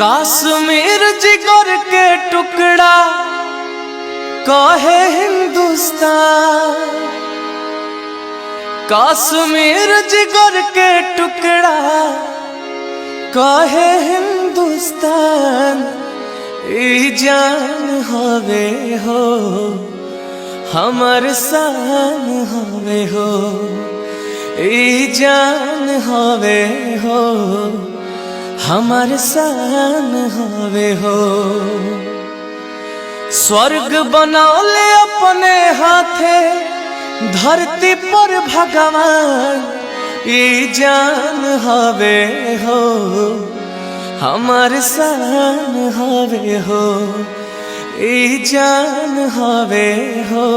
कश्मीर जिगर के टुकड़ा कहे हिंदुस्तान, कश्मीर जिगर के टुकड़ा कहे हिंदुस्तान। ई जान हवे हो हमर शान हवे हो, ई जान हवे हो हमार शान हवे हो। स्वर्ग बनौले अपने हाथे धरती पर भगवान, ई जान हवे हो हमार शान हवे हो, ई जान हवे हो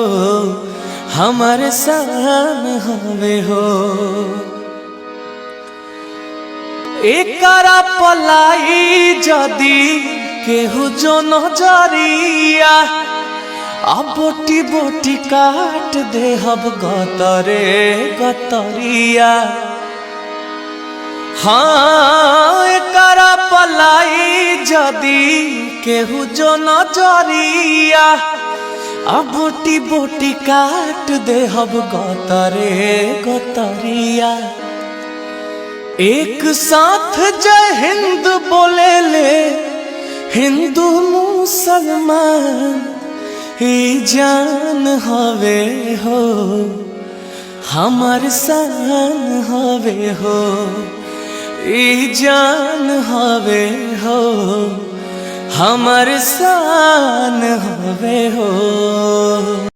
हमार शान हवे हो। एकरा पलाई जदी केहू जो नजरिया, अब बोटी बोटी काट देहब गतरे गतरिया। हाँ एकरा पलाई जदी केहू जो नजरिया, अब बोटी बोटी काट देहब गतरे गतरिया। एक साथ जय हिंद बोले ले हिंदू मुसलमान, ई जान हवे हो हमार शान हवे हो, ई जान हवे हो हमार शान हवे हो।